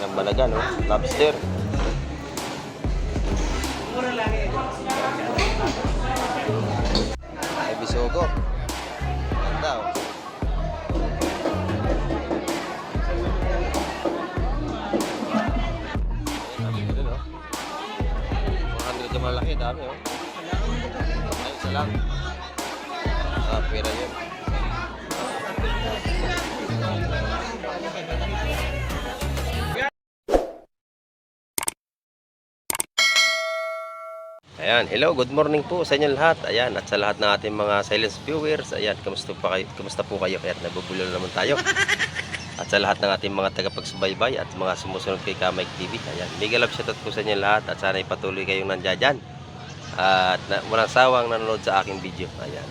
Ang balaga, no? Lobster. Ay, bisogo. Ganda, oh. Ayun, oh. 100 yung malaki, dami, oh. Ay, isa lang. Ah, pera yun. Ayan, hello, good morning po sa inyo lahat. Ayan, at sa lahat ng ating mga silent viewers. Ayan, kamusta po kayo? Kaya nabubulol naman tayo. At sa lahat ng ating mga tagapagsubaybay at mga sumusunod kay Kamay TV. Ayan, mega love shoutout po sa inyo lahat. At sana ipatuloy kayong nandiyan. At walang sawang nanonood sa aking video. Ayan.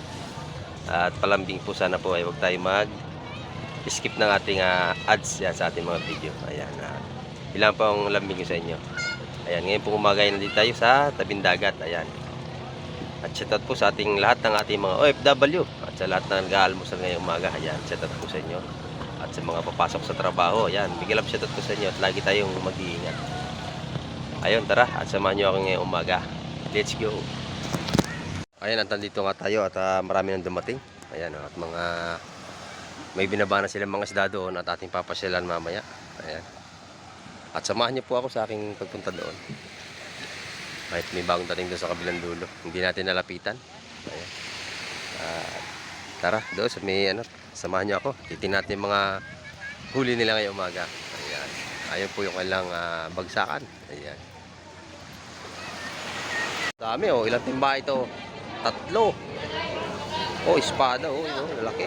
At palambing po sana po ay huwag tayo mag-skip ng ating ads yan, sa ating mga video. Ayan, ilang pong lambing ko sa inyo. Ayan, ngayon po umaga nandito tayo sa tabing dagat. Ayan. At shoutout po sa ating lahat ng ating mga OFW at sa lahat na nag-aalmusal ngayong umaga. Ayan, shoutout po sa inyo. At sa mga papasok sa trabaho. Ayan, bigyan lang shoutout po sa inyo at lagi tayong mag-iingat. Ayun, tara at samahan nyo ako ngayong umaga. Let's go. Ayan, at nandito nga tayo at marami nang dumating. Ayan, at mga may binaba na silang mga isda doon at ating papasyalan mamaya. Ayan. At samahan niyo po ako sa aking pagpunta doon. Kahit may bagong dating doon sa kabilang dulo. Hindi natin nalapitan. Ayan. Tara, doon sa may samahan niyo ako. Titingnan natin yung mga huli nila ngayong umaga. Ayan. Ayun po yung kailang bagsakan. Ayan. Dami, oh. Ilang timba ito? 3. Oh, espada, oh. Lalaki.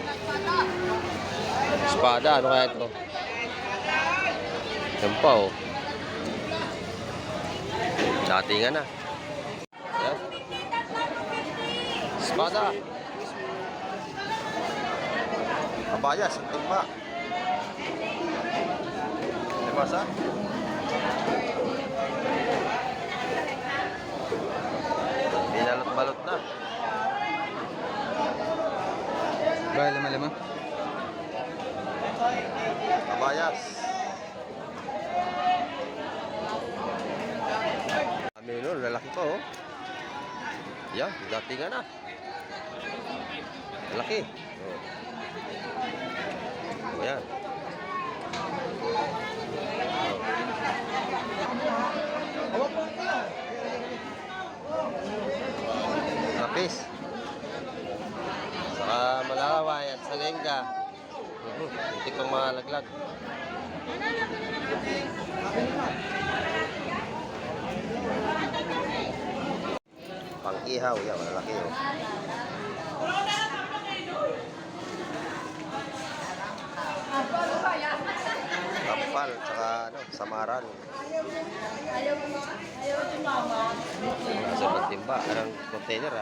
Espada, ano kaya ito? Yan pa, oh. Datingan na. Yan. Espada. Kabayas, ang timba. Limasa. Binalot-balot na. Ba, lima-lima? Kabayas. Kami nun, lalaki pa, oh. Yan, datingan na. Lalaki. Oh. Ayan. Lapis. Saka malaway at salengga. Hindi pang mga laglag. Pang-ihaw, yan, malaki, oh. Kapal, saka samaran. Nasa magtimba, anong container,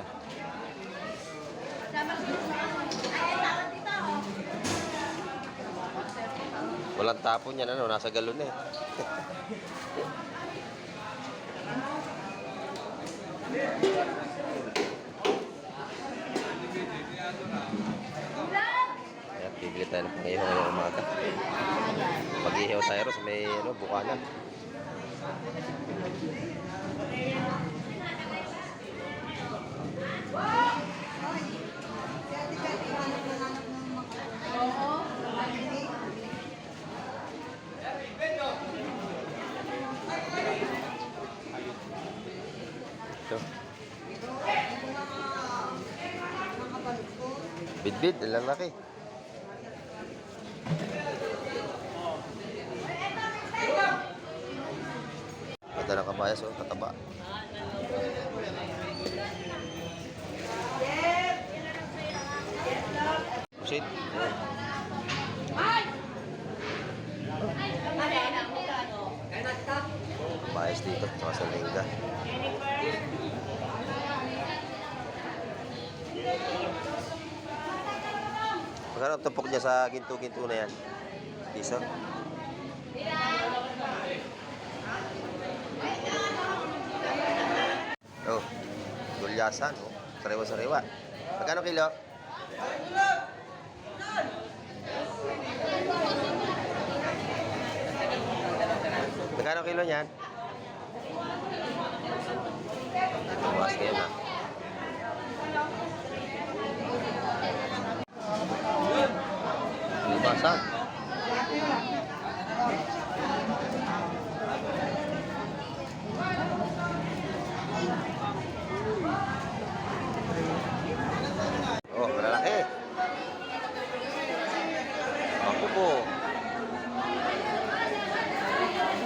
Walang tapon yan, nasa galon eh. Ayan, bibili tayo ng pangihaw ngayong umaga. Pag-ihaw tayo sa may bukana. Ito. Bidbid, lalaki. Ito na kabayas, oh, tataba. Pusit. Kabayas dito, saka sa lingga. Magkano tupok niya sa ginto-ginto na yan? Piso? Oh, gulyasan, oh. Sariwa-sariwa. Magkano kilo? Magkano kilo niyan? Bukas kayo na. Basag. Oh, malalaki. Ako po.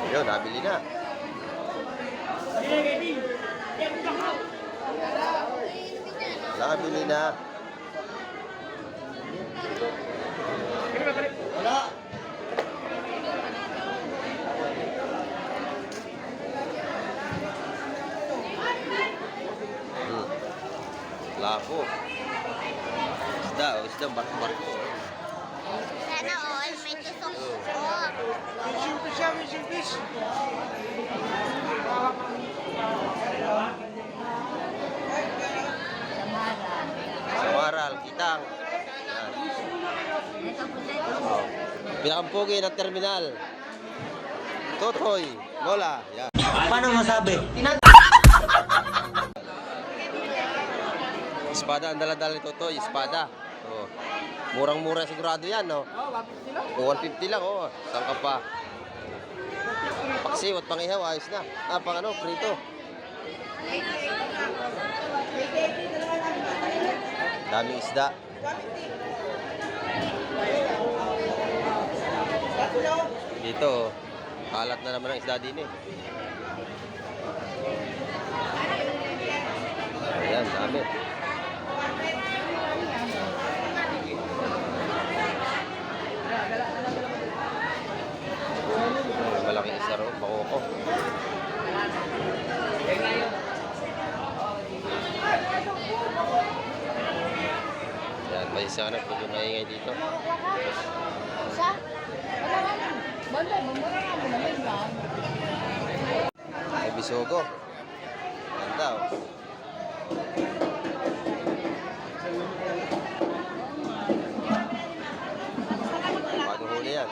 Yun, nabili na. Nabili na. Lako. Isda, barko-barko. Sana all may tusok-suko. Fishing fish. Samaral, kitang. Yan. Oh. Pinakampugi ng terminal. Totoy, Mola. Yan. Paano masabi? Espada ang dala-dala ni Totoy, espada. Oh. Murang-mura sigurado yan, no? Oh, 150 lang, oh. Saan ka pa? Paksiw at pangihaw, ayos na. Ah, pang ano, prito. Daming isda. Dito, kalat na naman ang isda din eh. Ayan, dami. Malaking isa ro, makoko. Yan, may isa na po yung maingay dito. Sa? Wala naman. Banda, mamura nga mo naman lang. May bisogo. Ganda oh. Bagong huli yan.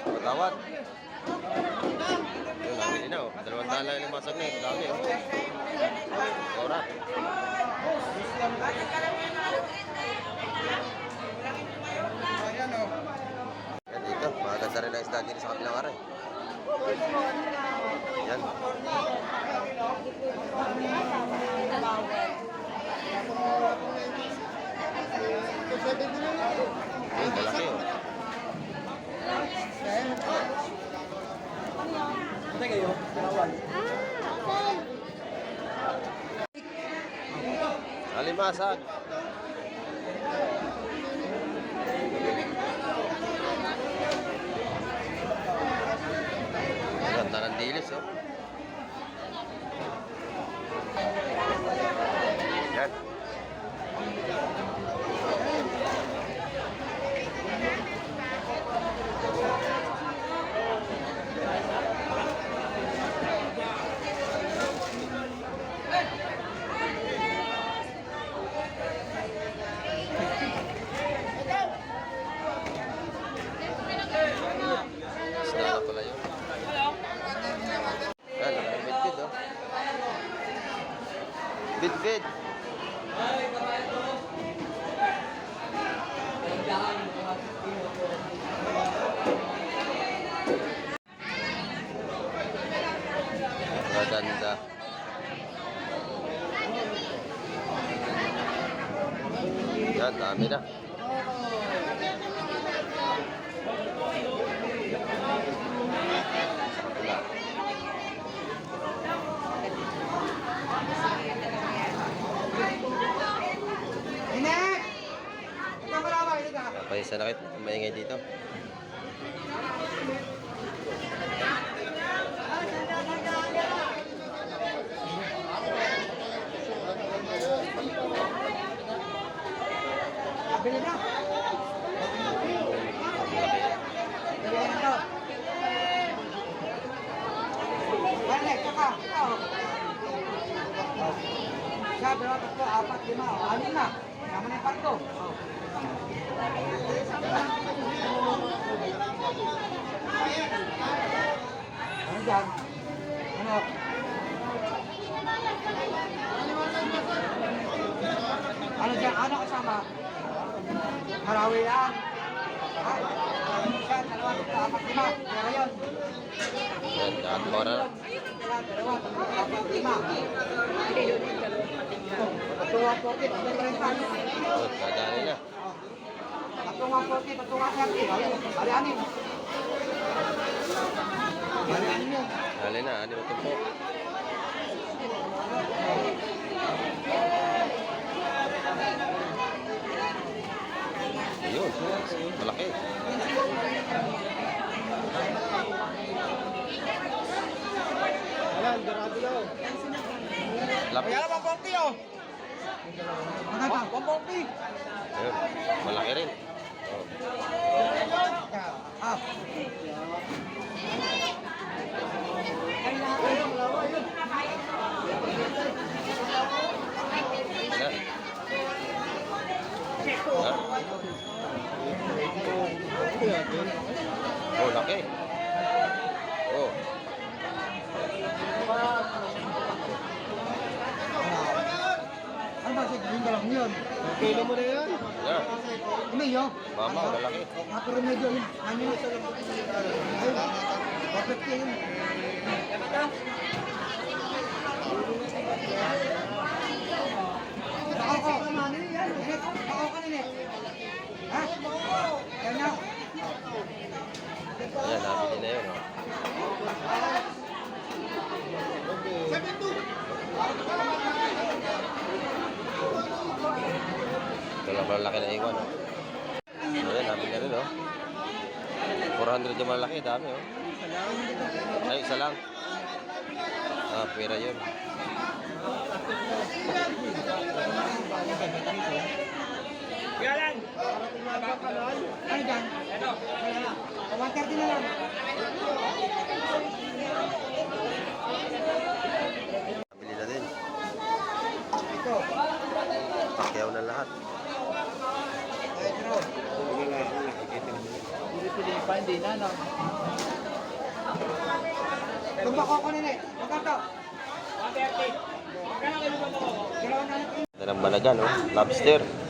Matawad. Yung nabili na oh. 200 lang yung masag na eh. Dami oh. Ora. Yan dito. Maganda rin ang isda dito sa kabilang aray. Yan. Ay, malaki oh. Alimasag. Ganda ng dilis oh. Yan. Isda na pala yun. Yan, bid-bid oh. Bid-bid. Maganda. Yan, dami na. Paisa na kayo, maingay dito. Bili na. Bili na to. Balik, saka. Isa, dalawa, tatlo, apat, lima. Anim na. Tama na yung parto. Ano dyan? Ano? Ano dyan? Ano kasama? Marawi lang. Ay, isa, dalawa, tatlo, apat, lima. Kaya yun. Yan, lahat mo na. Isa, dalawa, tatlo, apat, lima. Patuwa po, Good, nadali na. patuwa po, patuwa po. Bali, anim. Bali, anim yun. Dali na, ano ito po? Ayun, malaki. Ayan, garado yun. Laki. Kaya naman, Ponti, oh. Maganda, 140. Ayun, malaki rin. Oh. Ah. Isa. Ha? Oh, laki. Oh, Ano ba, sige, yung dalawang yun. Kilo mo na yan. yan. Hindi yun. Mama, malaki. Ako rin medyo yun. Ano yun? Ayun. Perfect yun. Bakaw ko. Bakaw ka nila. Ha? Yan na. Ayan, nabili na yun. Oh. Ito lang pala laki na iwan. Oh. Ayan, nabili na rin. Oh. 400 yung malaki, dami. Oh. Ay, isa lang. Ah, pera yun. Ano dyan? Ito. 130 na lang. Nabili na din. Ito. Pakyaw na lahat. Ito. Tumbako ko nila. Magkano? 130. Ito ng balagan, oh. Lobster.